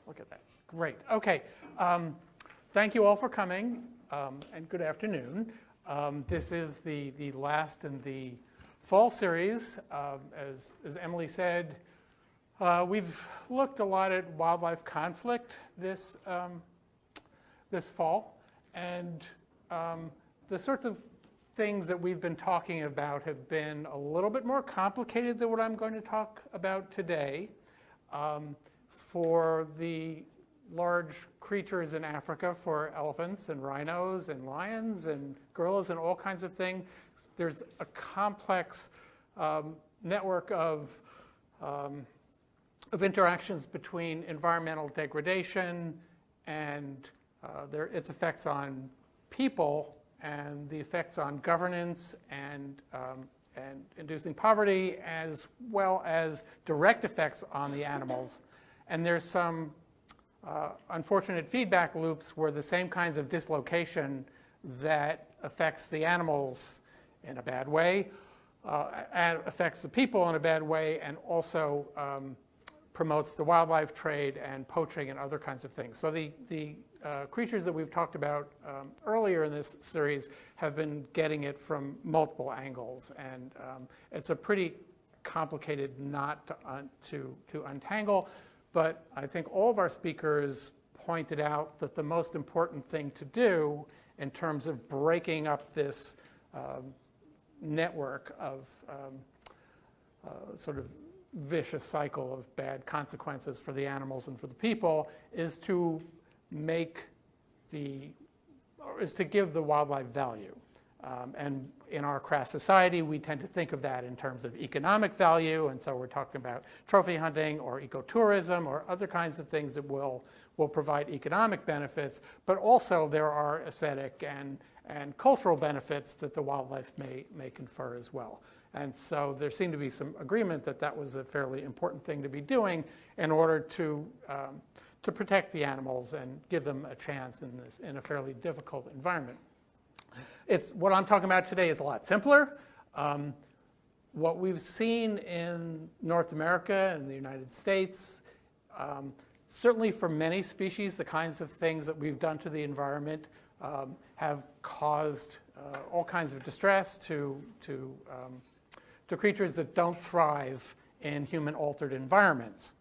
Look at that. Great. Okay. Thank you all for coming, and good afternoon. This is the last in the fall series. As Emily said, we've looked a lot at wildlife conflict this fall, and the sorts of things that we've been talking about have been a little bit more complicated than what I'm going to talk about today. For the large creatures in Africa, for elephants and rhinos and lions and gorillas and all kinds of things, there's a complex network of interactions between environmental degradation and its effects on people and the effects on governance and inducing poverty, as well as direct effects on the animals. And there's some unfortunate feedback loops where the same kinds of dislocation that affects the animals in a bad way, affects the people in a bad way, and also promotes the wildlife trade and poaching and other kinds of things. So the creatures that we've talked about earlier in this series have been getting it from multiple angles, and it's a pretty complicated knot to untangle. But I think all of our speakers pointed out that the most important thing to do in terms of breaking up this network of sort of vicious cycle of bad consequences for the animals and for the people is to give the wildlife value. And in our crass society, we tend to think of that in terms of economic value, and so we're talking about trophy hunting or ecotourism or other kinds of things that will provide economic benefits, but also there are aesthetic and cultural benefits that the wildlife may confer as well. And so there seemed to be some agreement that that was a fairly important thing to be doing in order to protect the animals and give them a chance in a fairly difficult environment. What I'm talking about today is a lot simpler. What we've seen in North America and the United States, certainly for many species, the kinds of things that we've done to the environment have caused all kinds of distress to creatures that don't thrive in human-altered environments.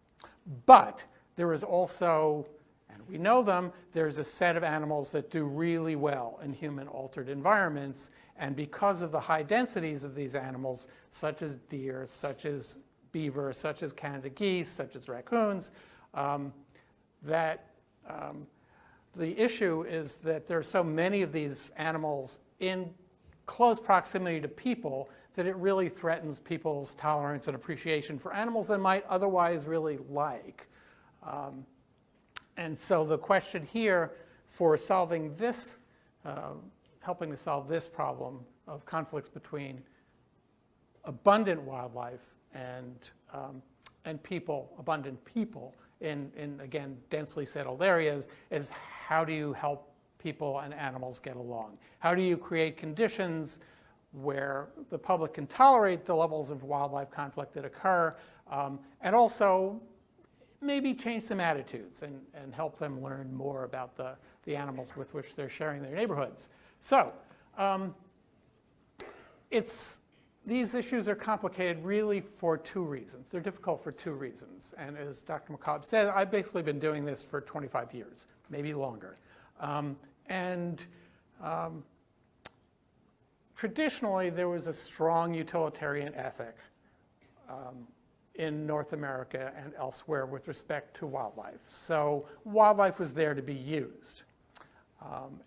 But there is also, and we know them, there's a set of animals that do really well in human-altered environments, and because of the high densities of these animals, such as deer, such as beaver, such as Canada geese, such as raccoons, the issue is that there are so many of these animals in close proximity to people that it really threatens people's tolerance and appreciation for animals they might otherwise really like. And so the question here for solving this, helping to solve this problem of conflicts between abundant wildlife and people, abundant people in again, densely settled areas, is how do you help people and animals get along? How do you create conditions where the public can tolerate the levels of wildlife conflict that occur, and also maybe change some attitudes and help them learn more about the animals with which they're sharing their neighborhoods. So these issues are complicated really for two reasons. They're difficult for two reasons. And as Dr. McCobb said, I've basically been doing this for 25 years, maybe longer. Traditionally, there was a strong utilitarian ethic in North America and elsewhere with respect to wildlife. So wildlife was there to be used.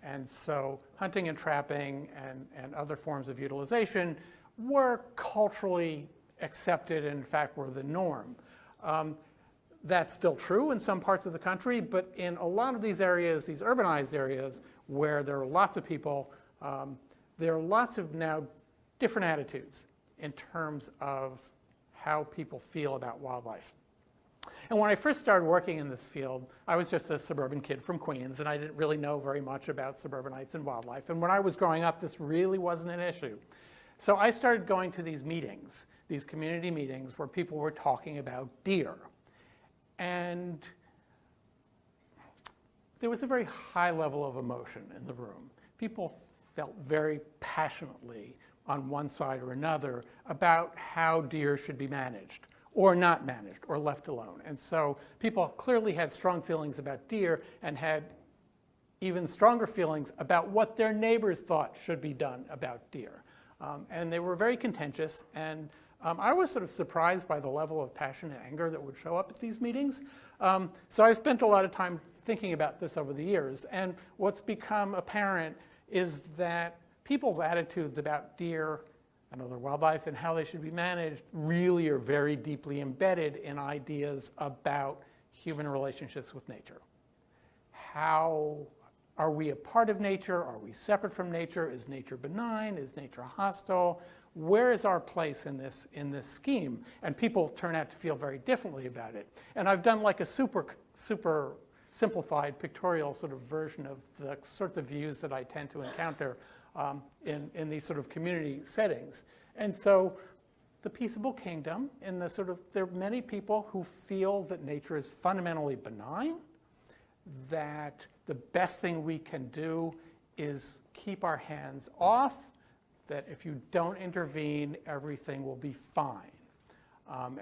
And so hunting and trapping and other forms of utilization were culturally accepted and in fact were the norm. That's still true in some parts of the country, but in a lot of these areas, these urbanized areas where there are lots of people, there are lots of now different attitudes in terms of how people feel about wildlife. And when I first started working in this field, I was just a suburban kid from Queens, and I didn't really know very much about suburbanites and wildlife. And when I was growing up, this really wasn't an issue. So I started going to these meetings, these community meetings, where people were talking about deer. And there was a very high level of emotion in the room. People felt very passionately on one side or another about how deer should be managed or not managed or left alone. And so people clearly had strong feelings about deer and had even stronger feelings about what their neighbors thought should be done about deer. And they were very contentious, and I was sort of surprised by the level of passion and anger that would show up at these meetings. So I spent a lot of time thinking about this over the years, and what's become apparent is that people's attitudes about deer and other wildlife and how they should be managed really are very deeply embedded in ideas about human relationships with nature. How are we a part of nature? Are we separate from nature? Is nature benign? Is nature hostile? Where is our place in this scheme? And people turn out to feel very differently about it. And I've done like a super simplified pictorial sort of version of the sorts of views that I tend to encounter in these sort of community settings. And so the peaceable kingdom, in the sort of, there are many people who feel that nature is fundamentally benign, that the best thing we can do is keep our hands off, that if you don't intervene, everything will be fine.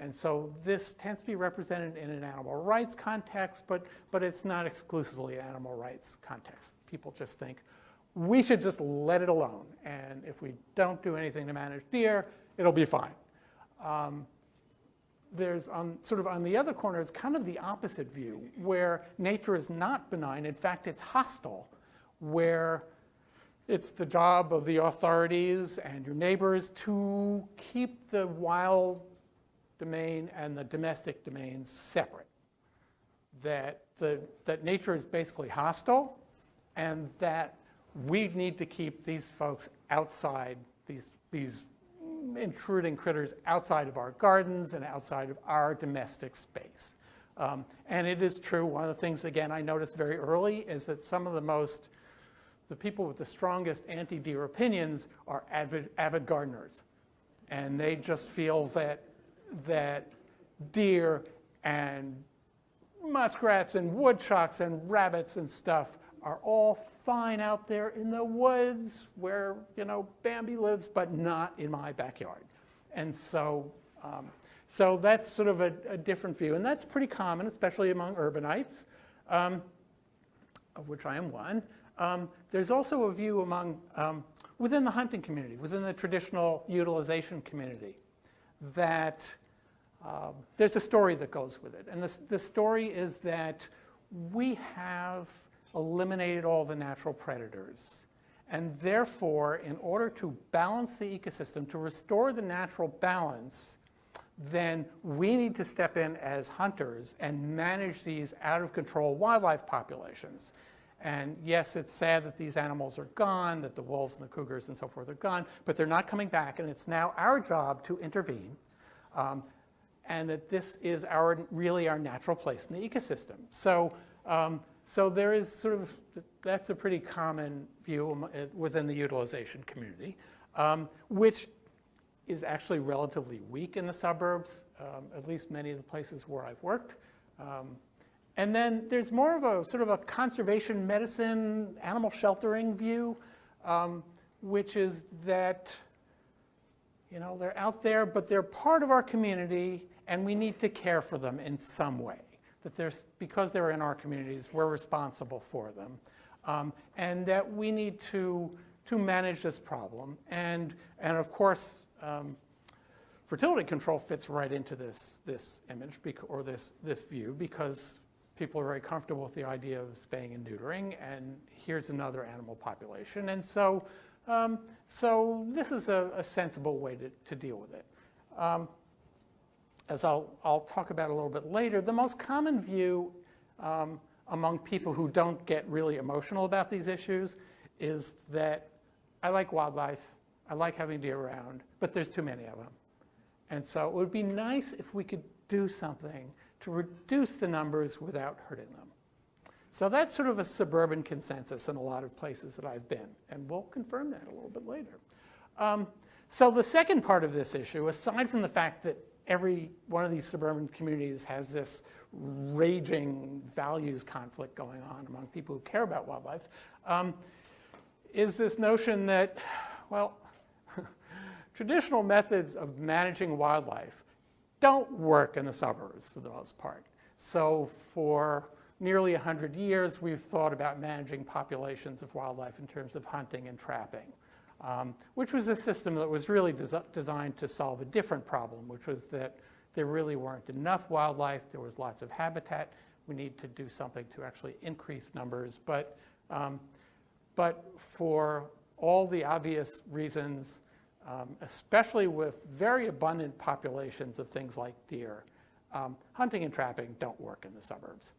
And so this tends to be represented in an animal rights context, but it's not exclusively an animal rights context. People just think, we should just let it alone, and if we don't do anything to manage deer, it'll be fine. There's sort of on the other corner, it's kind of the opposite view, where nature is not benign. In fact, it's hostile, where it's the job of the authorities and your neighbors to keep the wild domain and the domestic domains separate. That nature is basically hostile, and that we need to keep these folks outside, these intruding critters outside of our gardens and outside of our domestic space. And it is true, one of the things, again, I noticed very early is that some of the people with the strongest anti-deer opinions are avid gardeners. And they just feel that deer and muskrats and woodchucks and rabbits and stuff are all fine out there in the woods where, Bambi lives, but not in my backyard. And so that's sort of a different view. And that's pretty common, especially among urbanites, of which I am one. There's also a view within the hunting community, within the traditional utilization community, that there's a story that goes with it. And the story is that we have eliminated all the natural predators. And therefore, in order to balance the ecosystem, to restore the natural balance, then we need to step in as hunters and manage these out-of-control wildlife populations. And yes, it's sad that these animals are gone, that the wolves and the cougars and so forth are gone, but they're not coming back, and it's now our job to intervene, and that this is really our natural place in the ecosystem. So there is sort of, that's a pretty common view within the utilization community, which is actually relatively weak in the suburbs, at least many of the places where I've worked. And then there's more of a sort of a conservation medicine, animal sheltering view, which is that, they're out there, but they're part of our community, and we need to care for them in some way. That because they're in our communities, we're responsible for them, and that we need to manage this problem. And of course, fertility control fits right into this image or this view, because people are very comfortable with the idea of spaying and neutering, and here's another animal population. And so this is a sensible way to deal with it. As I'll talk about a little bit later, the most common view among people who don't get really emotional about these issues is that I like wildlife, I like having deer around, but there's too many of them. And so it would be nice if we could do something to reduce the numbers without hurting them. So that's sort of a suburban consensus in a lot of places that I've been, and we'll confirm that a little bit later. So the second part of this issue, aside from the fact that every one of these suburban communities has this raging values conflict going on among people who care about wildlife, is this notion that, well, traditional methods of managing wildlife don't work in the suburbs for the most part. So for nearly 100 years, we've thought about managing populations of wildlife in terms of hunting and trapping, which was a system that was really designed to solve a different problem, which was that there really weren't enough wildlife. There was lots of habitat. We need to do something to actually increase numbers. But for all the obvious reasons, especially with very abundant populations of things like deer, hunting and trapping don't work in the suburbs.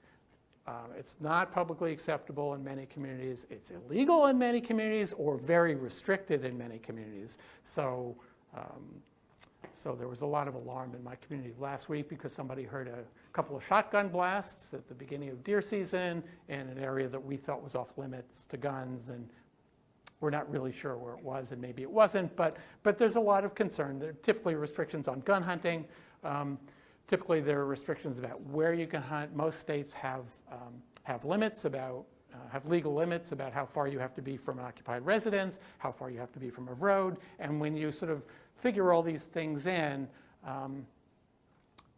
It's not publicly acceptable in many communities. It's illegal in many communities or very restricted in many communities. So there was a lot of alarm in my community last week because somebody heard a couple of shotgun blasts at the beginning of deer season in an area that we thought was off limits to guns, and we're not really sure where it was, and maybe it wasn't, but there's a lot of concern. There are typically restrictions on gun hunting. Typically, there are restrictions about where you can hunt. Most states have limits about, have legal limits about how far you have to be from an occupied residence, how far you have to be from a road, and when you sort of figure all these things in,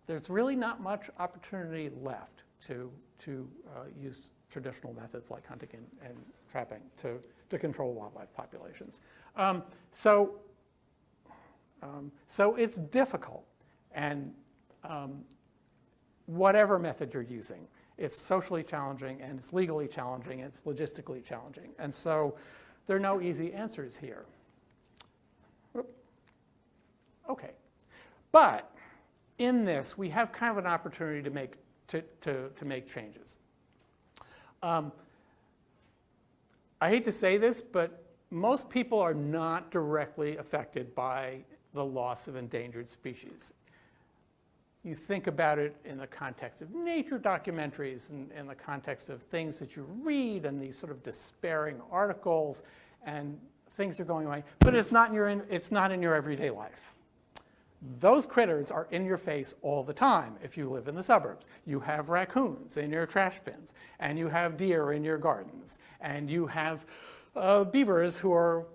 there's really not much opportunity left to use traditional methods like hunting and trapping to control wildlife populations. So it's difficult, and whatever method you're using, it's socially challenging, and it's legally challenging, and it's logistically challenging. And so there are no easy answers here. Okay, but in this, we have kind of an opportunity to make changes. I hate to say this, but most people are not directly affected by the loss of endangered species. You think about it in the context of nature documentaries and in the context of things that you read and these sort of despairing articles, and things are going away, but it's not in your everyday life. Those critters are in your face all the time if you live in the suburbs. You have raccoons in your trash bins, and you have deer in your gardens, and you have beavers who are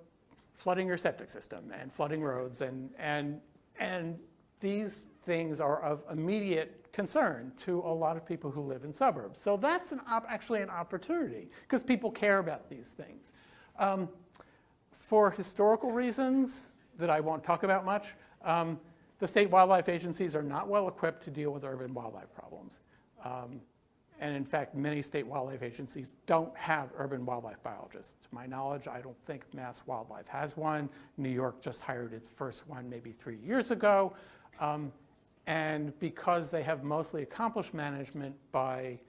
flooding your septic system and flooding roads, and these things are of immediate concern to a lot of people who live in suburbs. So that's actually an opportunity, because people care about these things. For historical reasons that I won't talk about much, the state wildlife agencies are not well equipped to deal with urban wildlife problems. And in fact, many state wildlife agencies don't have urban wildlife biologists. To my knowledge, I don't think Mass Wildlife has one. New York just hired its first one maybe 3 years ago. And because they have mostly accomplished management by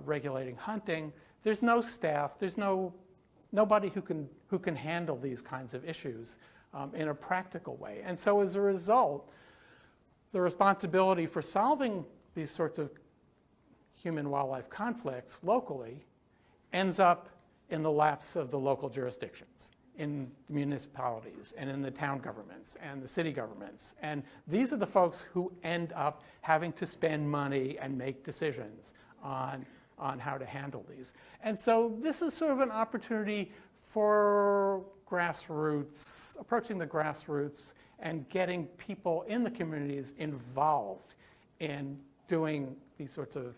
regulating hunting, there's no staff, there's nobody who can handle these kinds of issues in a practical way. And so as a result, the responsibility for solving these sorts of human-wildlife conflicts locally ends up in the laps of the local jurisdictions, in the municipalities and in the town governments and the city governments. And these are the folks who end up having to spend money and make decisions on how to handle these. And so this is sort of an opportunity for grassroots, approaching the grassroots and getting people in the communities involved in doing these sorts of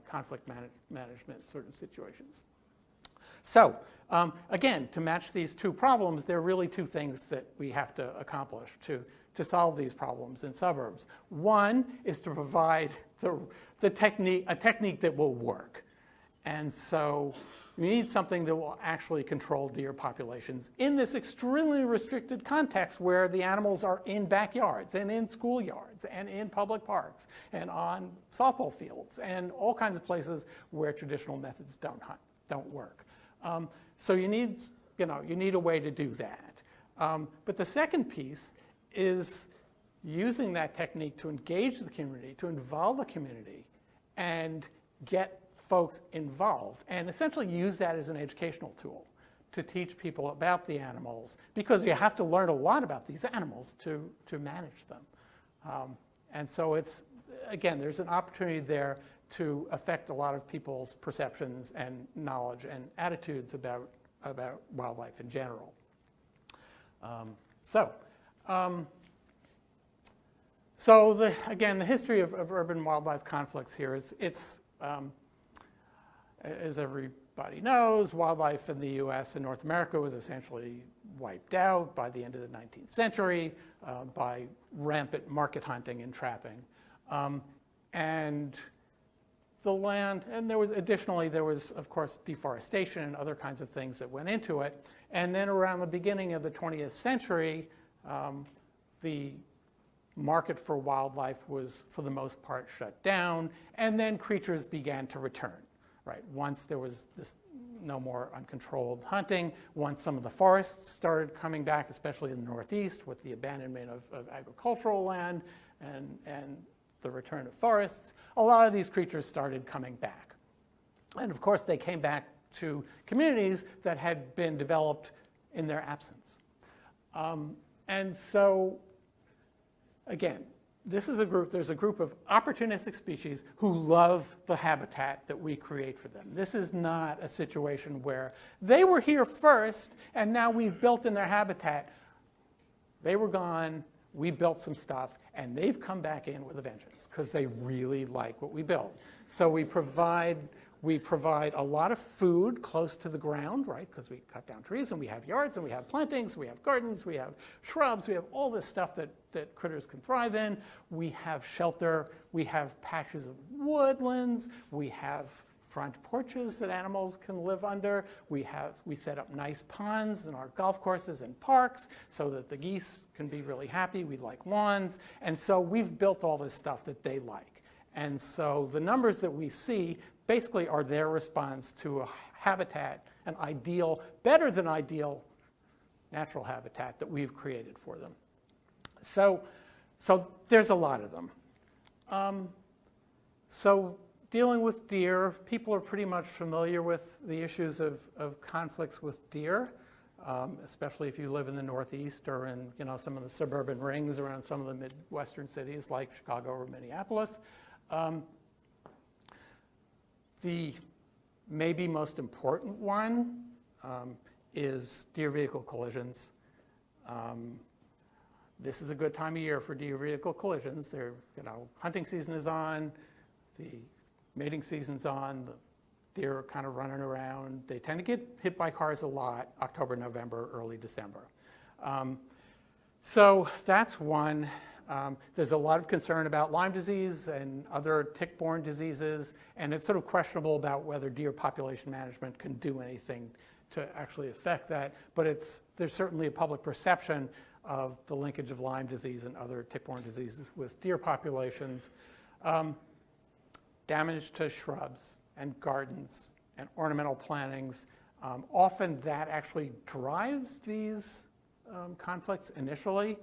conflict management sort of situations. So again, to match these two problems, there are really two things that we have to accomplish to solve these problems in suburbs. One is to provide a technique that will work. And so we need something that will actually control deer populations in this extremely restricted context where the animals are in backyards and in schoolyards and in public parks and on softball fields and all kinds of places where traditional methods don't work. So you need a way to do that. But the second piece is using that technique to engage the community, to involve the community, and get folks involved, and essentially use that as an educational tool to teach people about the animals, because you have to learn a lot about these animals to manage them. And so it's, again, there's an opportunity there to affect a lot of people's perceptions and knowledge and attitudes about wildlife in general. Again, the history of urban wildlife conflicts here is, as everybody knows, wildlife in the US and North America was essentially wiped out by the end of the 19th century by rampant market hunting and trapping. And the land, and there was of course deforestation and other kinds of things that went into it. And then around the beginning of the 20th century, the market for wildlife was, for the most part, shut down, and then creatures began to return, right? Once there was no more uncontrolled hunting, once some of the forests started coming back, especially in the Northeast with the abandonment of agricultural land and the return of forests, a lot of these creatures started coming back. And of course, they came back to communities that had been developed in their absence. And so, again, there's a group of opportunistic species who love the habitat that we create for them. This is not a situation where they were here first and now we've built in their habitat. They were gone, we built some stuff, and they've come back in with a vengeance because they really like what we build. So we provide a lot of food close to the ground, right? Because we cut down trees and we have yards and we have plantings, we have gardens, we have shrubs, we have all this stuff that critters can thrive in. We have shelter, we have patches of woodlands, we have front porches that animals can live under. We set up nice ponds in our golf courses and parks so that the geese can be really happy. We like lawns. And so we've built all this stuff that they like. And so the numbers that we see basically are their response to a habitat, an ideal, better than ideal natural habitat that we've created for them. So there's a lot of them. Dealing with deer, people are pretty much familiar with the issues of conflicts with deer, especially if you live in the Northeast or in some of the suburban rings around some of the Midwestern cities like Chicago or Minneapolis. The maybe most important one is deer vehicle collisions. This is a good time of year for deer vehicle collisions. Hunting season is on, the mating season's on, the deer are kind of running around. They tend to get hit by cars a lot, October, November, early December. So that's one. There's a lot of concern about Lyme disease and other tick-borne diseases, and it's sort of questionable about whether deer population management can do anything to actually affect that, but there's certainly a public perception of the linkage of Lyme disease and other tick-borne diseases with deer populations. Damage to shrubs and gardens and ornamental plantings. Often that actually drives these conflicts initially.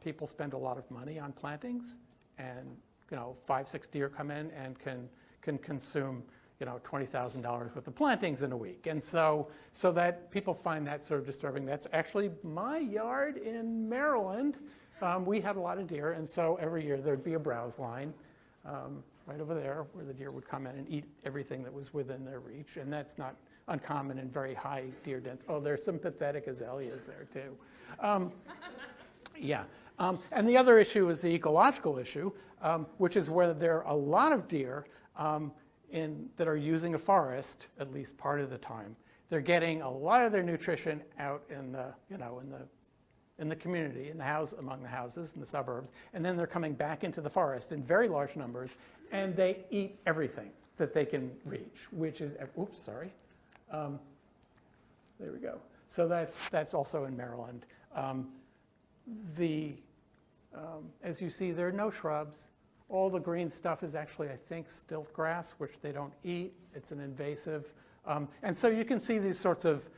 People spend a lot of money on plantings, and 5-6 deer come in and can consume $20,000 worth of plantings in a week. And so that people find that sort of disturbing. That's actually my yard in Maryland. We had a lot of deer, and so every year there'd be a browse line right over there where the deer would come in and eat everything that was within their reach. And that's not uncommon in very high deer density. Oh, there's some pathetic azaleas there too. And the other issue is the ecological issue, which is where there are a lot of deer that are using a forest at least part of the time. They're getting a lot of their nutrition out in the community, among the houses in the suburbs, and then they're coming back into the forest in very large numbers, and they eat everything that they can reach, which is, oops, sorry. There we go. So that's also in Maryland. As you see, there are no shrubs. All the green stuff is actually, I think, stilt grass, which they don't eat. It's an invasive. And so you can see these sorts of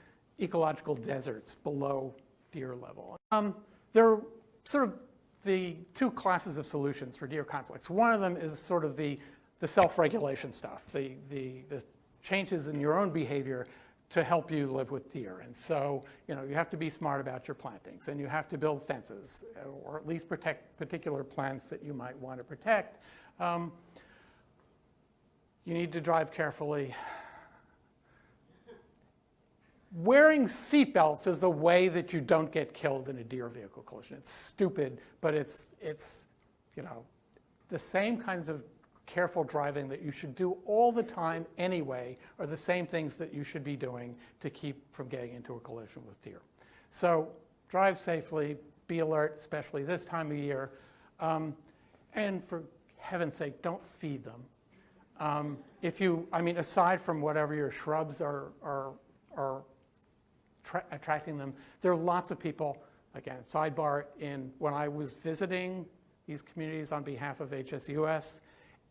ecological deserts below deer level. There are sort of the two classes of solutions for deer conflicts. One of them is sort of the self-regulation stuff, the changes in your own behavior to help you live with deer. And so, you have to be smart about your plantings, and you have to build fences, or at least protect particular plants that you might want to protect. You need to drive carefully. Wearing seatbelts is the way that you don't get killed in a deer vehicle collision. It's stupid, but it's the same kinds of careful driving that you should do all the time anyway are the same things that you should be doing to keep from getting into a collision with deer. So drive safely, be alert, especially this time of year, and for heaven's sake, don't feed them. Aside from whatever your shrubs are attracting them, there are lots of people, again, sidebar, when I was visiting these communities on behalf of HSUS,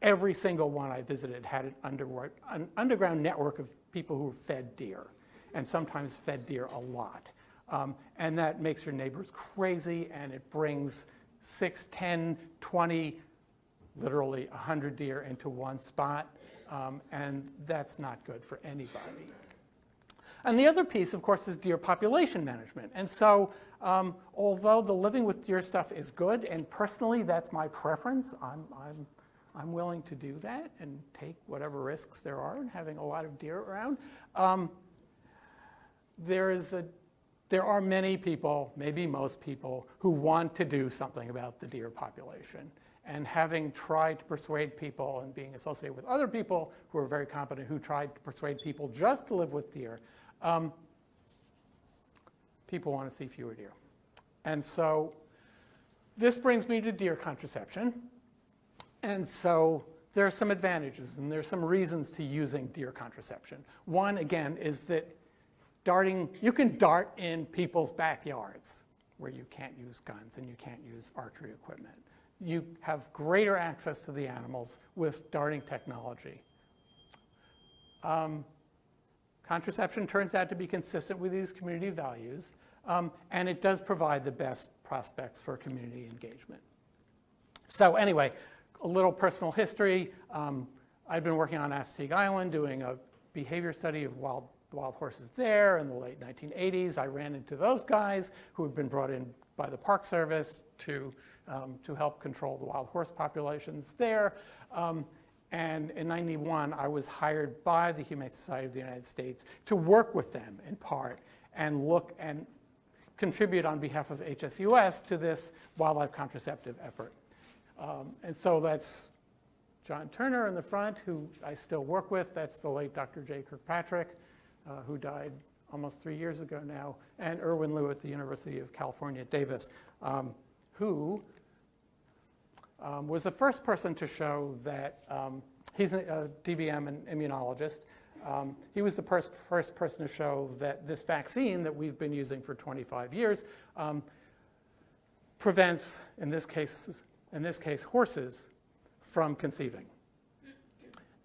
every single one I visited had an underground network of people who fed deer, and sometimes fed deer a lot. And that makes your neighbors crazy, and it brings 6, 10, 20, literally 100 deer into one spot, and that's not good for anybody. And the other piece, of course, is deer population management. And so although the living with deer stuff is good, and personally that's my preference, I'm willing to do that and take whatever risks there are in having a lot of deer around. There are many people, maybe most people, who want to do something about the deer population. And having tried to persuade people and being associated with other people who are very competent who tried to persuade people just to live with deer, people want to see fewer deer. And so this brings me to deer contraception. And so there are some advantages, and there are some reasons to using deer contraception. One, again, is that you can dart in people's backyards where you can't use guns and you can't use archery equipment. You have greater access to the animals with darting technology. Contraception turns out to be consistent with these community values, and it does provide the best prospects for community engagement. So anyway, a little personal history. I've been working on Assateague Island doing a behavior study of wild horses there in the late 1980s. I ran into those guys who had been brought in by the Park Service to help control the wild horse populations there. And in '91, I was hired by the Humane Society of the United States to work with them in part and look and contribute on behalf of HSUS to this wildlife contraceptive effort. And so that's John Turner in the front, who I still work with. That's the late Dr. J. Kirkpatrick, who died almost 3 years ago now, and Irwin Liu at the University of California, Davis, who was the first person to show that, he's a DVM and immunologist. He was the first person to show that this vaccine that we've been using for 25 years prevents, in this case, horses from conceiving.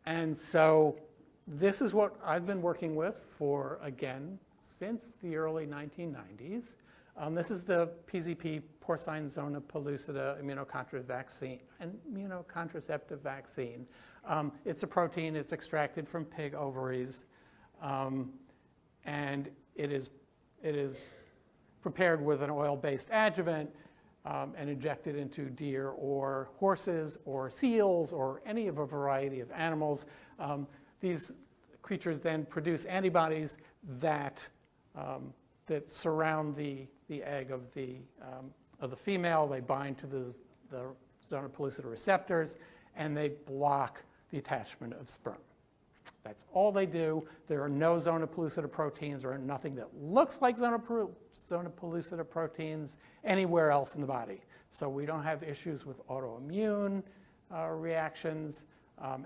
And so this is what I've been working with for, again, since the early 1990s. This is the PZP, Porcine Zona Pellucida immunocontraceptive vaccine. It's a protein. It's extracted from pig ovaries, and it is prepared with an oil-based adjuvant and injected into deer or horses or seals or any of a variety of animals. These creatures then produce antibodies that surround the egg of the female. They bind to the zona pellucida receptors, and they block the attachment of sperm. That's all they do. There are no zona pellucida proteins or nothing that looks like zona pellucida proteins anywhere else in the body. So we don't have issues with autoimmune reactions.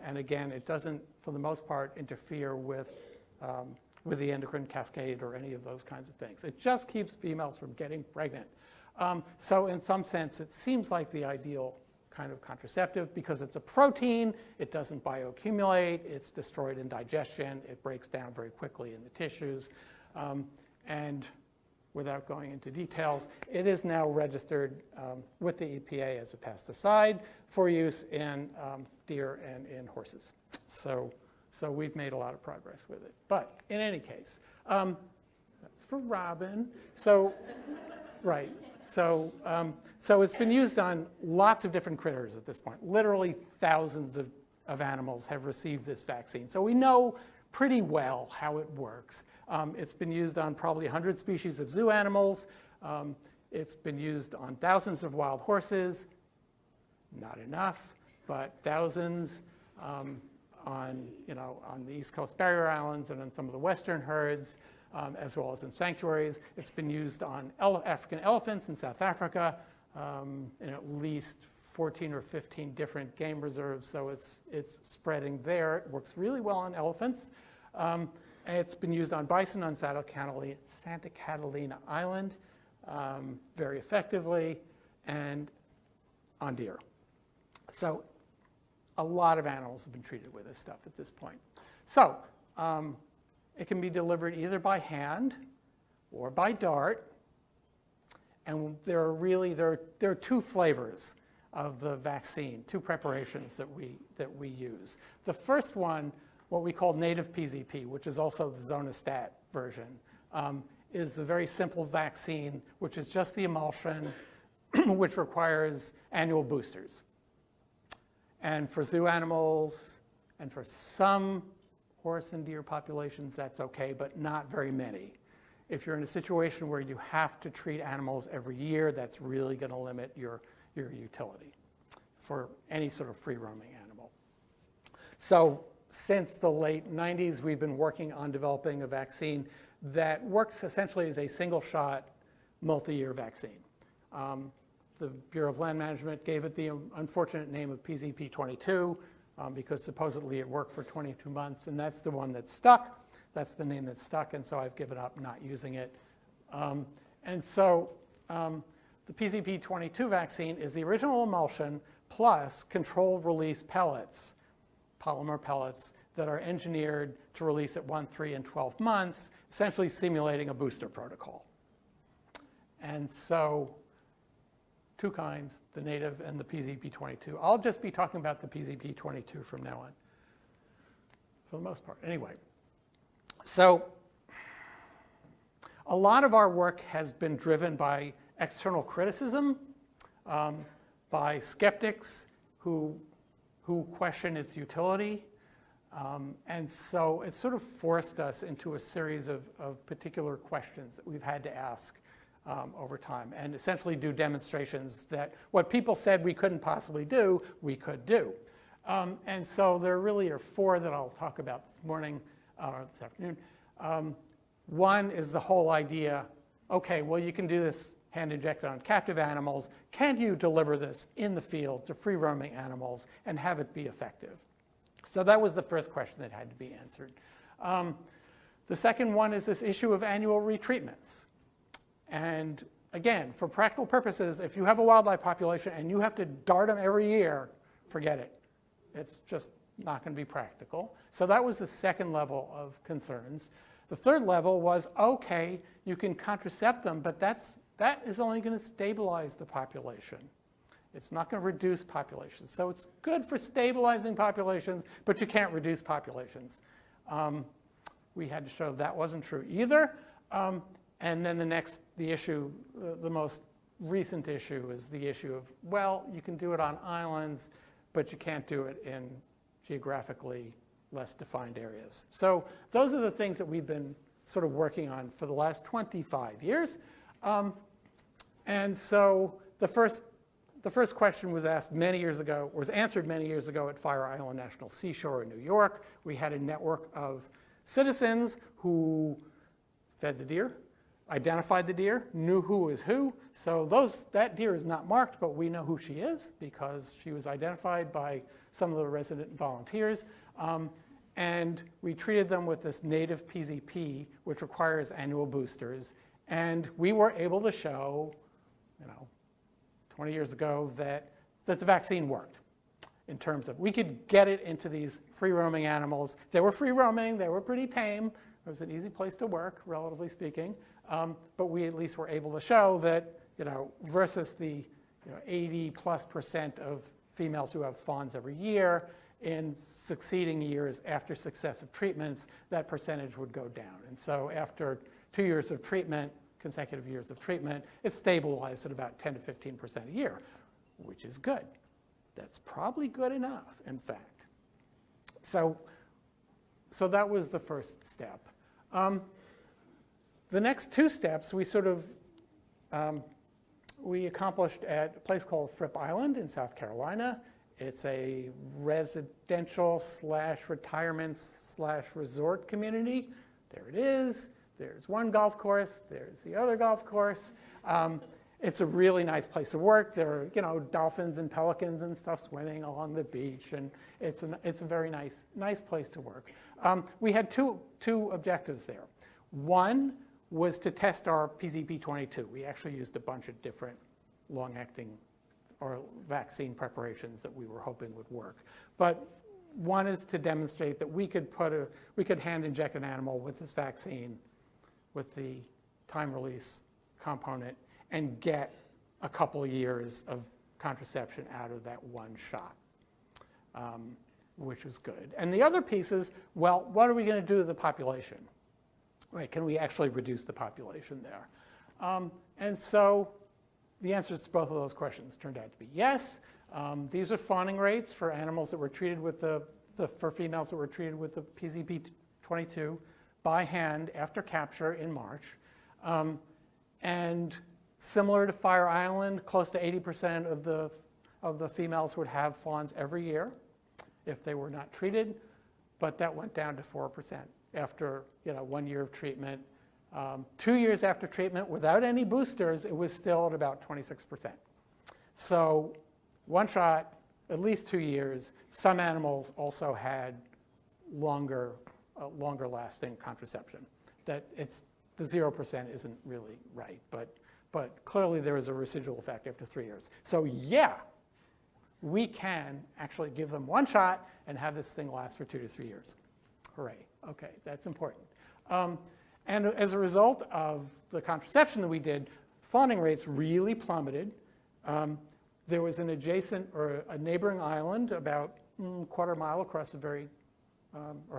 And again, it doesn't, for the most part, interfere with the endocrine cascade or any of those kinds of things. It just keeps females from getting pregnant. So in some sense, it seems like the ideal kind of contraceptive because it's a protein, it doesn't bioaccumulate, it's destroyed in digestion, it breaks down very quickly in the tissues. And without going into details, it is now registered with the EPA as a pesticide for use in deer and in horses. So So we've made a lot of progress with it. But in any case, that's for Robin. So, right. So it's been used on lots of different critters at this point. Literally thousands of animals have received this vaccine. So we know pretty well how it works. It's been used on probably 100 species of zoo animals. It's been used on thousands of wild horses. Not enough, but thousands on the East Coast barrier islands and on some of the western herds, as well as in sanctuaries. It's been used on African elephants in South Africa in at least 14 or 15 different game reserves, so it's spreading there. It works really well on elephants. And it's been used on bison on Santa Catalina Island very effectively, and on deer. So a lot of animals have been treated with this stuff at this point. So it can be delivered either by hand or by dart. And there are two flavors of the vaccine, two preparations that we use. The first one, what we call native PZP, which is also the Zonistat version, is the very simple vaccine, which is just the emulsion, which requires annual boosters. And for zoo animals and for some horse and deer populations, that's okay, but not very many. If you're in a situation where you have to treat animals every year, that's really going to limit your utility for any sort of free-roaming animal. So since the late 90s, we've been working on developing a vaccine that works essentially as a single-shot, multi-year vaccine. The Bureau of Land Management gave it the unfortunate name of PZP-22 because supposedly it worked for 22 months, and that's the one that stuck. That's the name that stuck, and so I've given up not using it. And so the PZP-22 vaccine is the original emulsion plus controlled release pellets, polymer pellets, that are engineered to release at 1, 3, and 12 months, essentially simulating a booster protocol. And so two kinds, the native and the PZP-22. I'll just be talking about the PZP-22 from now on, for the most part. Anyway, so a lot of our work has been driven by external criticism, by skeptics who question its utility. And so it sort of forced us into a series of particular questions that we've had to ask over time, and essentially do demonstrations that what people said we couldn't possibly do, we could do. And so there really are four that I'll talk about this morning, or this afternoon. One is the whole idea, okay, well, you can do this hand injected on captive animals. Can you deliver this in the field to free-roaming animals and have it be effective? So that was the first question that had to be answered. The second one is this issue of annual retreatments. And again, for practical purposes, if you have a wildlife population and you have to dart them every year, forget it. It's just not going to be practical. So that was the second level of concerns. The third level was, okay, you can contracept them, but that is only going to stabilize the population. It's not going to reduce populations. So it's good for stabilizing populations, but you can't reduce populations. We had to show that wasn't true either. And then the most recent issue is the issue of, well, you can do it on islands, but you can't do it in geographically less defined areas. So those are the things that we've been sort of working on for the last 25 years. And so the first question was answered many years ago at Fire Island National Seashore in New York. We had a network of citizens who fed the deer, identified the deer, knew who was who. So that deer is not marked, but we know who she is because she was identified by some of the resident volunteers. And we treated them with this native PZP, which requires annual boosters. And we were able to show, 20 years ago, that the vaccine worked in terms of we could get it into these free-roaming animals. They were free-roaming. They were pretty tame. It was an easy place to work, relatively speaking. But we at least were able to show that, versus the 80+% of females who have fawns every year, in succeeding years after successive treatments, that percentage would go down. And so after 2 years of treatment, consecutive years of treatment, it's stabilized at about 10 to 15% a year, which is good. That's probably good enough, in fact. So that was the first step. The next 2 steps we sort of we accomplished at a place called Fripp Island in South Carolina. It's a residential / retirement / resort community. There it is. There's one golf course. There's the other golf course. It's a really nice place to work. There are, dolphins and pelicans and stuff swimming along the beach, and it's a very nice place to work. We had two objectives there. One was to test our PZP22. We actually used a bunch of different long-acting or vaccine preparations that we were hoping would work. But one is to demonstrate that we could hand inject an animal with this vaccine, with the time release component, and get a couple of years of contraception out of that one shot, which was good. And the other piece is, well, what are we going to do to the population? Right, can we actually reduce the population there? And so the answers to both of those questions turned out to be yes. These are fawning rates for animals that were treated with for females that were treated with the PZP22 by hand after capture in March. And similar to Fire Island, close to 80% of the females would have fawns every year if they were not treated, but that went down to 4% after 1 year of treatment. 2 years after treatment, without any boosters, it was still at about 26%. So one shot, at least 2 years. Some animals also had longer lasting contraception. The 0% isn't really right, but clearly there is a residual effect after 3 years. So yeah, we can actually give them one shot and have this thing last for 2 to 3 years. Hooray. Okay, that's important. And as a result of the contraception that we did, fawning rates really plummeted. There was an adjacent or a neighboring island about a quarter mile across or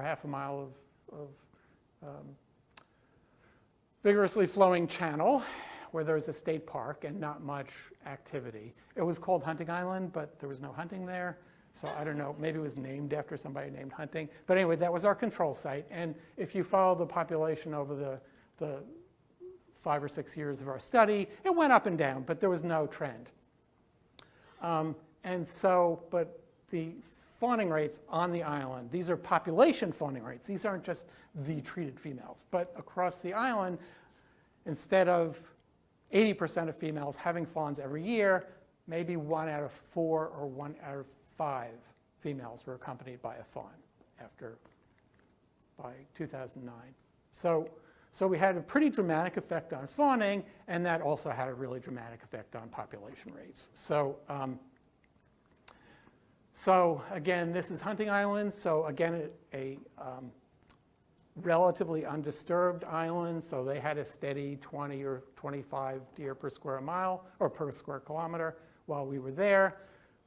half a mile of vigorously flowing channel where there was a state park and not much activity. It was called Hunting Island, but there was no hunting there. So I don't know, maybe it was named after somebody named Hunting. But anyway, that was our control site. And if you follow the population over the 5 or 6 years of our study, it went up and down, but there was no trend. But the fawning rates on the island, these are population fawning rates. These aren't just the treated females. But across the island, instead of 80% of females having fawns every year, maybe 1 out of 4 or 1 out of 5 females were accompanied by a fawn by 2009. So we had a pretty dramatic effect on fawning, and that also had a really dramatic effect on population rates. So again, this is Hunting Island. So again, a relatively undisturbed island. So they had a steady 20 or 25 deer per square mile or per square kilometer while we were there.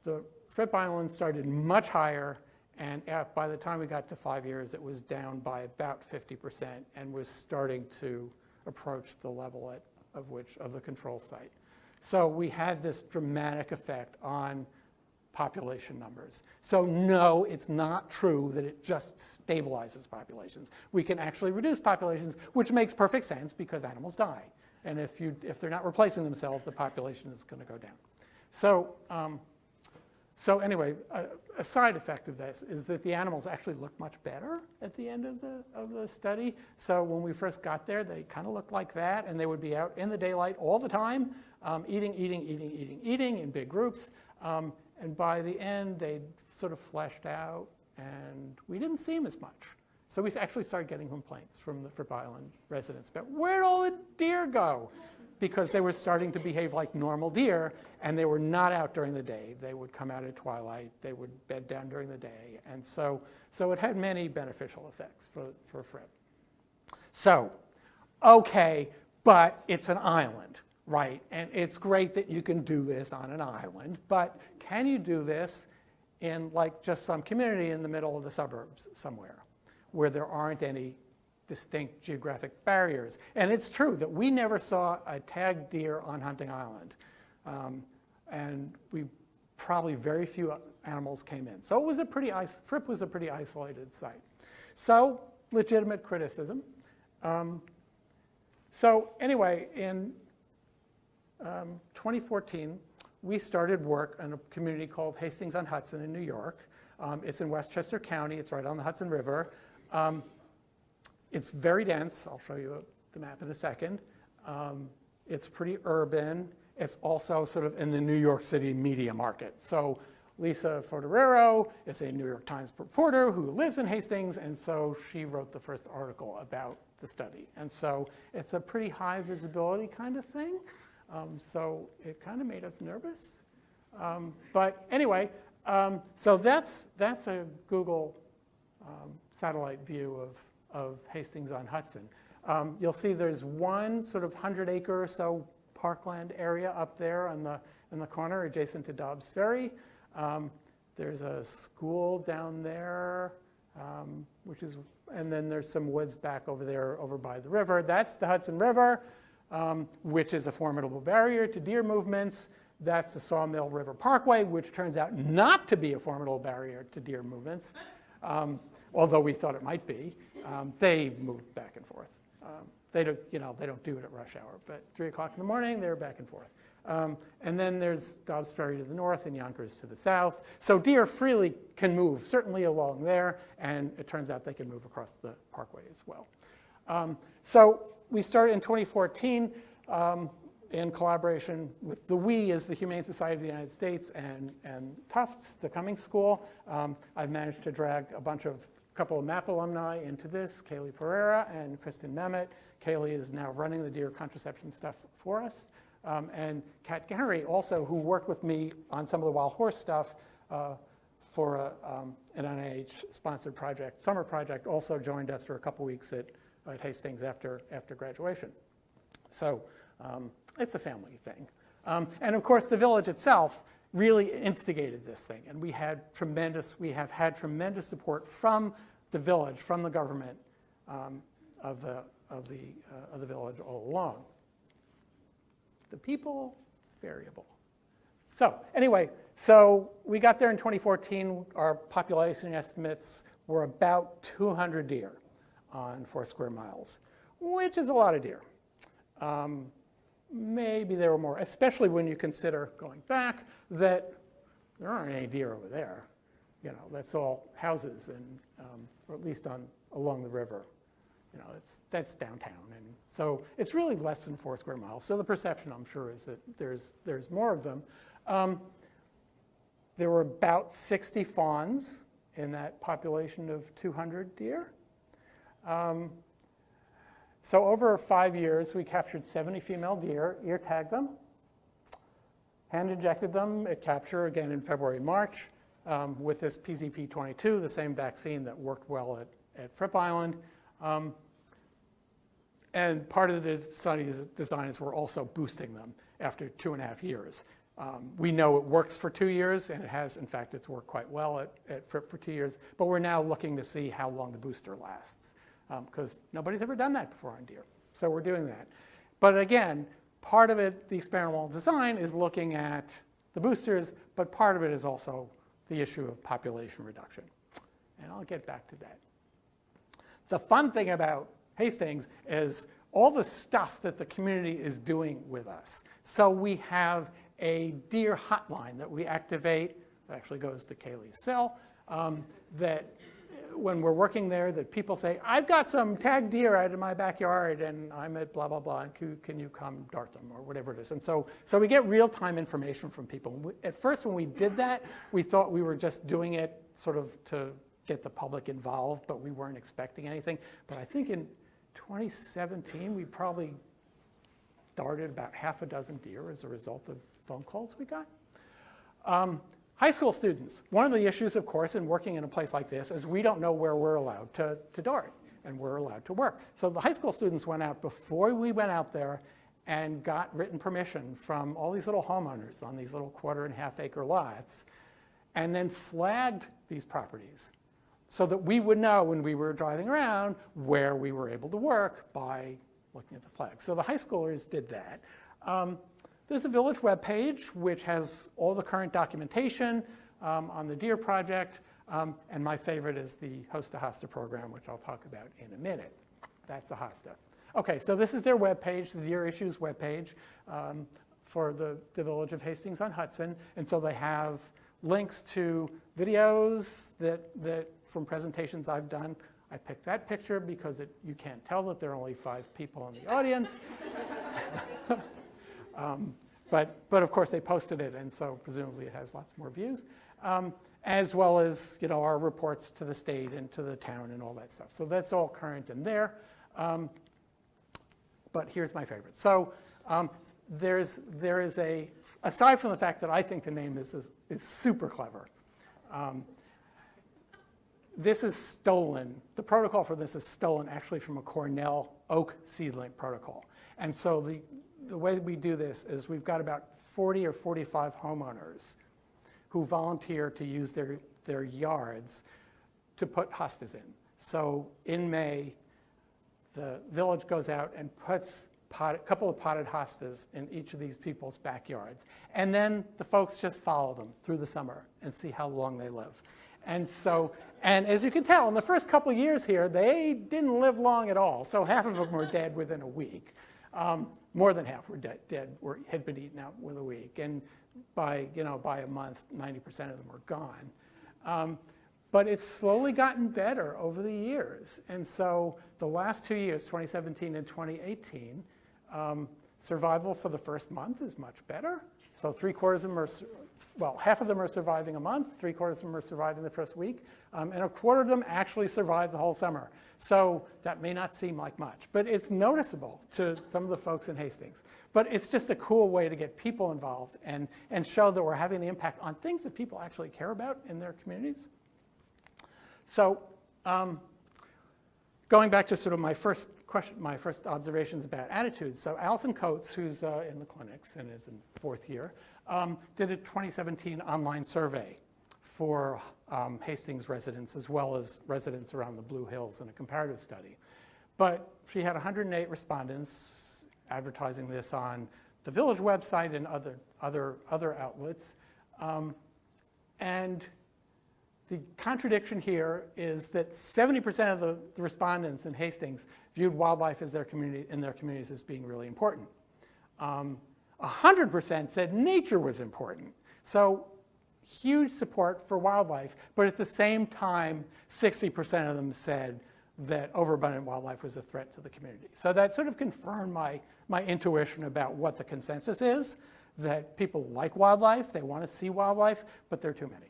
The Fripp Island started much higher, and by the time we got to 5 years, it was down by about 50% and was starting to approach the level of the control site. So we had this dramatic effect on population numbers. So no, it's not true that it just stabilizes populations. We can actually reduce populations, which makes perfect sense because animals die. And if they're not replacing themselves, the population is going to go down. So anyway, a side effect of this is that the animals actually look much better at the end of the study. So when we first got there, they kind of looked like that, and they would be out in the daylight all the time, eating in big groups. And by the end, they'd sort of fleshed out, and we didn't see them as much. So we actually started getting complaints from the Fripp Island residents about, where'd all the deer go? Because they were starting to behave like normal deer, and they were not out during the day. They would come out at twilight. They would bed down during the day. And so it had many beneficial effects for Fripp. So, okay, but it's an island. right, and it's great that you can do this on an island, but can you do this in like just some community in the middle of the suburbs somewhere where there aren't any distinct geographic barriers? And it's true that we never saw a tagged deer on Hunting Island. And probably very few animals came in. So it was Fripp was a pretty isolated site. So legitimate criticism. So anyway, in 2014, we started work in a community called Hastings-on-Hudson in New York. It's in Westchester County. It's right on the Hudson River. It's very dense. I'll show you the map in a second. It's pretty urban. It's also sort of in the New York City media market. So Lisa Foderero is a New York Times reporter who lives in Hastings, and so she wrote the first article about the study. And so it's a pretty high visibility kind of thing. So it kind of made us nervous. But anyway, so that's a Google satellite view of Hastings-on-Hudson. You'll see there's one sort of 100-acre or so parkland area up there in the corner adjacent to Dobbs Ferry. There's a school down there, and then there's some woods back over there over by the river. That's the Hudson River, which is a formidable barrier to deer movements. That's the Sawmill River Parkway, which turns out not to be a formidable barrier to deer movements, although we thought it might be. They moved back and forth. They don't do it at rush hour, but 3 o'clock in the morning, they're back and forth. And then there's Dobbs Ferry to the north and Yonkers to the south. So deer freely can move, certainly along there, and it turns out they can move across the parkway as well. So we started in 2014 in collaboration with the we is the Humane Society of the United States and Tufts, the Cummings School. I've managed to drag a couple of MAP alumni into this, Kaylee Pereira and Kristen Mehmet. Kaylee is now running the deer contraception stuff for us. And Kat Gary also, who worked with me on some of the wild horse stuff for an NIH-sponsored project, summer project, also joined us for a couple weeks at Hastings after graduation. So it's a family thing. And of course, the village itself really instigated this thing, and we have had tremendous support from the village, from the government of the village all along. The people, it's variable. So anyway, so we got there in 2014. Our population estimates were about 200 deer on 4 square miles, which is a lot of deer. Maybe there were more, especially when you consider, going back, that there aren't any deer over there. That's all houses, and or at least along the river. That's downtown, and so it's really less than 4 square miles. So the perception, I'm sure, is that there's more of them. There were about 60 fawns in that population of 200 deer. So over 5 years, we captured 70 female deer, ear tagged them, hand injected them at capture again in February and March with this PZP22, the same vaccine that worked well at Fripp Island. And part of the study's design is we're also boosting them after 2.5 years. We know it works for 2 years, and it has, in fact, it's worked quite well at Fripp for 2 years, but we're now looking to see how long the booster lasts, because nobody's ever done that before on deer. So we're doing that. But again, part of it, the experimental design, is looking at the boosters, but part of it is also the issue of population reduction. And I'll get back to that. The fun thing about Hastings is all the stuff that the community is doing with us. So we have a deer hotline that we activate, that actually goes to Kaylee's cell, that when we're working there, that people say, I've got some tagged deer out in my backyard and I'm at blah, blah, blah, and can you come dart them, or whatever it is. And so we get real-time information from people. At first, when we did that, we thought we were just doing it sort of to get the public involved, but we weren't expecting anything. But I think in 2017, we probably darted about 6 deer as a result of phone calls we got. High school students, one of the issues, of course, in working in a place like this is we don't know where we're allowed to dart, and we're allowed to work. So the high school students went out before we went out there and got written permission from all these little homeowners on these little 1.5 acre lots, and then flagged these properties so that we would know when we were driving around where we were able to work by looking at the flag. So the high schoolers did that. There's a village webpage which has all the current documentation on the deer project, and my favorite is the Host to Hosta program, which I'll talk about in a minute. That's a hosta. Okay, so this is their webpage, the Deer Issues webpage for the village of Hastings-on-Hudson, and so they have links to videos that from presentations I've done. I picked that picture because you can't tell that there are only 5 people in the audience. But of course they posted it, and so presumably it has lots more views, as well as our reports to the state and to the town and all that stuff. So that's all current in there. But here's my favorite. So there is aside from the fact that I think the name is super clever, this is stolen. The protocol for this is stolen actually from a Cornell oak seedling protocol. And so the way we do this is we've got about 40 or 45 homeowners who volunteer to use their yards to put hostas in. So in May, the village goes out and puts a couple of potted hostas in each of these people's backyards. And then the folks just follow them through the summer and see how long they live. And as you can tell, in the first couple of years here, they didn't live long at all. So half of them were dead within a week. More than half were dead had been eaten out within a week. And by a month, 90% of them were gone. But it's slowly gotten better over the years. And so the last 2 years, 2017 and 2018, survival for the first month is much better. So 3/4 of them are, half of them are surviving a month, 3/4 of them are surviving the first week, and 1/4 of them actually survived the whole summer. So that may not seem like much, but it's noticeable to some of the folks in Hastings. But it's just a cool way to get people involved and show that we're having an impact on things that people actually care about in their communities. So going back to sort of my first observations about attitudes. So Allison Coates, who's in the clinics and is in 4th year, did a 2017 online survey for Hastings residents as well as residents around the Blue Hills in a comparative study. But she had 108 respondents advertising this on the village website and other outlets. And the contradiction here is that 70% of the respondents in Hastings viewed wildlife in their communities as being really important. 100% said nature was important. So huge support for wildlife, but at the same time, 60% of them said that overabundant wildlife was a threat to the community. So that sort of confirmed my intuition about what the consensus is, that people like wildlife, they want to see wildlife, but there are too many.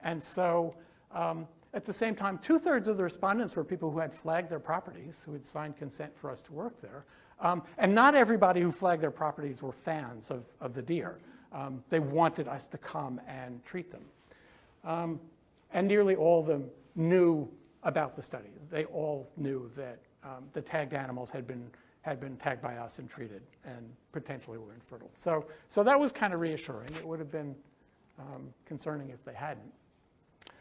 And so at the same time, 2/3 of the respondents were people who had flagged their properties, who had signed consent for us to work there. And not everybody who flagged their properties were fans of the deer. They wanted us to come and treat them. And nearly all of them knew about the study. They all knew that the tagged animals had been tagged by us and treated and potentially were infertile. So that was kind of reassuring. It would have been concerning if they hadn't.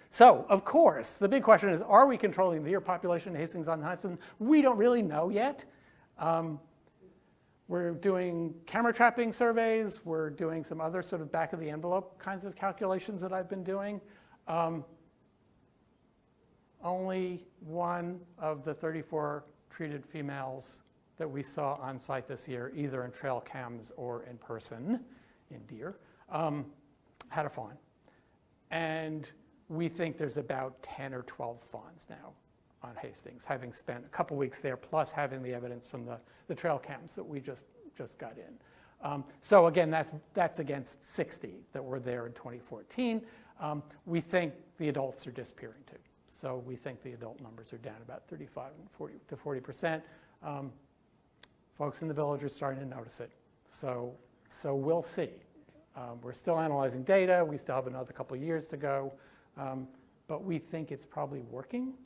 So, of course, the big question is, are we controlling the deer population in Hastings-on-Hudson? We don't really know yet. We're doing camera trapping surveys. We're doing some other sort of back of the envelope kinds of calculations that I've been doing. Only one of the 34 treated females that we saw on site this year, either in trail cams or in person, in deer, had a fawn. And we think there's about 10 or 12 fawns now on Hastings, having spent a couple weeks there, plus having the evidence from the trail cams that we just got in. So again, that's against 60 that were there in 2014. We think the adults are disappearing too. So we think the adult numbers are down about 35 to 40%. Folks in the village are starting to notice it. So we'll see. We're still analyzing data. We still have another couple of years to go. But we think it's probably working,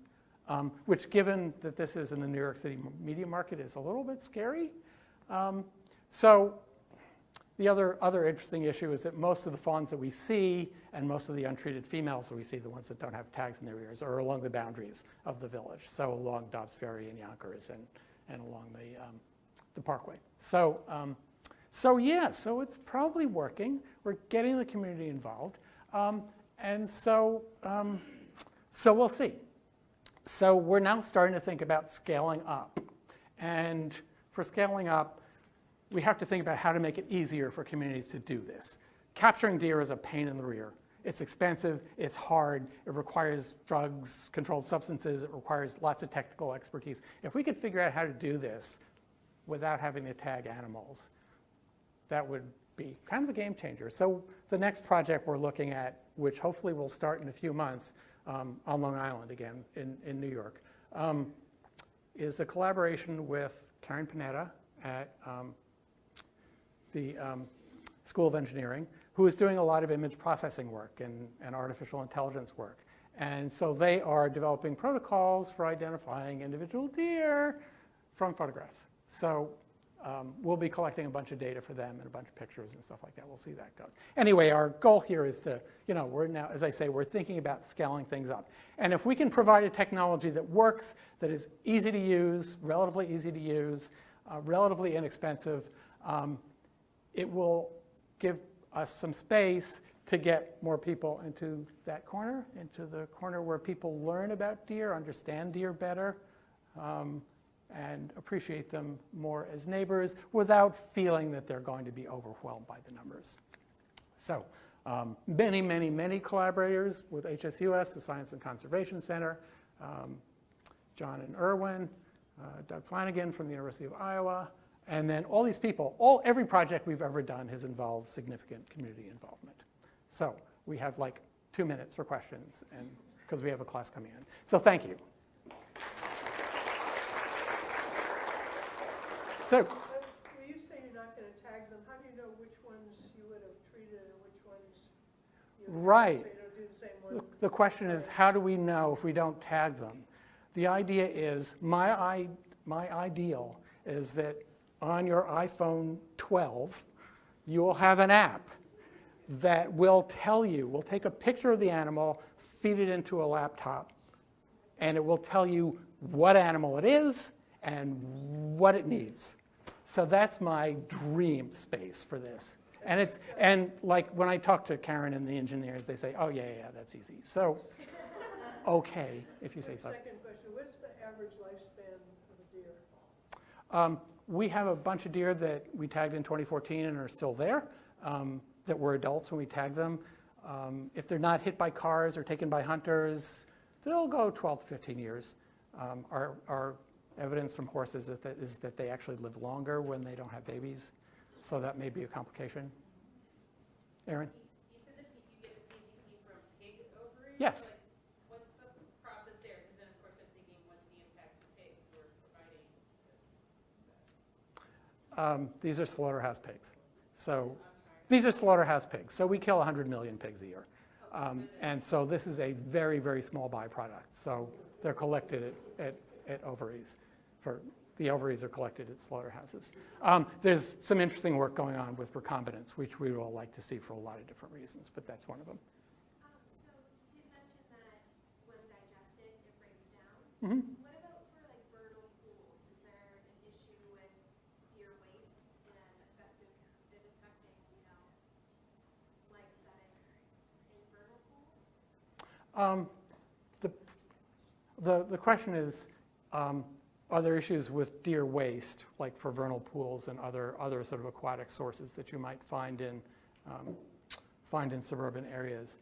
which, given that this is in the New York City media market, is a little bit scary. So the other interesting issue is that most of the fawns that we see and most of the untreated females that we see, the ones that don't have tags in their ears, are along the boundaries of the village. So along Dobbs Ferry and Yonkers and along the Parkway. So yeah, so it's probably working. We're getting the community involved. And so we'll see. So we're now starting to think about scaling up. And for scaling up, we have to think about how to make it easier for communities to do this. Capturing deer is a pain in the rear. It's expensive, it's hard, it requires drugs, controlled substances, it requires lots of technical expertise. If we could figure out how to do this without having to tag animals, that would be kind of a game changer. So the next project we're looking at, which hopefully will start in a few months on Long Island again in New York, is a collaboration with Karen Panetta at the School of Engineering, who is doing a lot of image processing work and artificial intelligence work. And so they are developing protocols for identifying individual deer from photographs. So we'll be collecting a bunch of data for them and a bunch of pictures and stuff like that. We'll see how that goes. Anyway, our goal here is to, we're now, as I say, we're thinking about scaling things up. And if we can provide a technology that works, that is easy to use, relatively easy to use, relatively inexpensive, it will give us some space to get more people into that corner, into the corner where people learn about deer, understand deer better, and appreciate them more as neighbors without feeling that they're going to be overwhelmed by the numbers. So many, many, many collaborators with HSUS, the Science and Conservation Center, John and Irwin, Doug Flanagan from the University of Iowa, and then all these people, every project we've ever done has involved significant community involvement. So we have like 2 minutes for questions, and because we have a class coming in. So thank you. So, when you say you're not going to tag them, how do you know which ones you would have treated and which ones you would right. do the same one? The question is, how do we know if we don't tag them? The idea is, my ideal is that on your iPhone 12, you will have an app that will tell you, will take a picture of the animal, feed it into a laptop, and it will tell you what animal it is and what it needs. So that's my dream space for this. And like when I talk to Karen and the engineers, they say, oh yeah, that's easy. So, okay, if you say so. Second question, what's the average lifespan of a deer? We have a bunch of deer that we tagged in 2014 and are still there, that were adults when we tagged them. If they're not hit by cars or taken by hunters, they'll go 12 to 15 years. Our evidence from horses is that they actually live longer when they don't have babies, so that may be a complication. Erin? You said that you get the PCP from pig ovaries? Yes. What's the process there? Because then, of course, I'm thinking, what's the impact to pigs who are providing this? These are slaughterhouse pigs. So these are slaughterhouse pigs. So we kill 100 million pigs a year. And so this is a very, very small byproduct. So they're collected at ovaries. The ovaries are collected at slaughterhouses. There's some interesting work going on with recombinants, which we would all like to see for a lot of different reasons, but that's one of them. So you mentioned that when digested, it breaks down. Mm-hmm. What about for like vernal pools? Is there an issue with deer waste and affecting, like that in vernal pools? The question is, are there issues with deer waste, like for vernal pools and other sort of aquatic sources that you might find in suburban areas?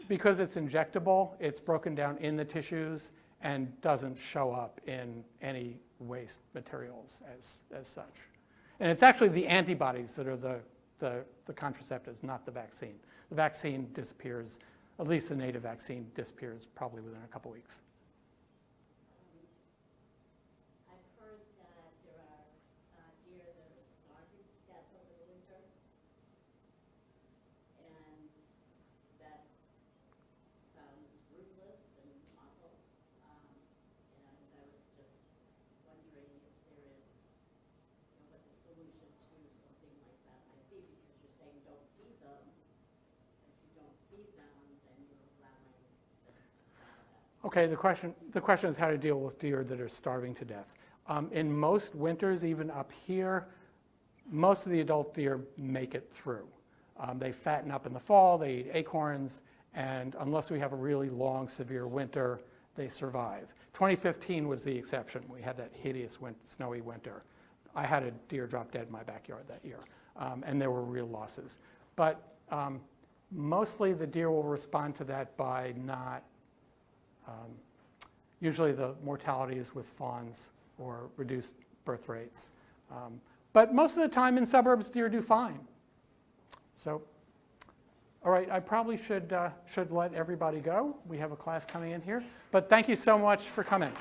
Because it's injectable, it's broken down in the tissues and doesn't show up in any waste materials as such. And it's actually the antibodies that are the contraceptives, not the vaccine. The vaccine disappears, at least the native vaccine disappears probably within a couple weeks. feed them, then you're allowing them to Okay, the question is how to deal with deer that are starving to death. In most winters, even up here, most of the adult deer make it through. They fatten up in the fall, they eat acorns, and unless we have a really long, severe winter, they survive. 2015 was the exception. We had that hideous snowy winter. I had a deer drop dead in my backyard that year, and there were real losses. But mostly the deer will respond to that by not, usually the mortality is with fawns or reduced birth rates. But most of the time in suburbs, deer do fine. So, all right, I probably should let everybody go. We have a class coming in here. But thank you so much for coming.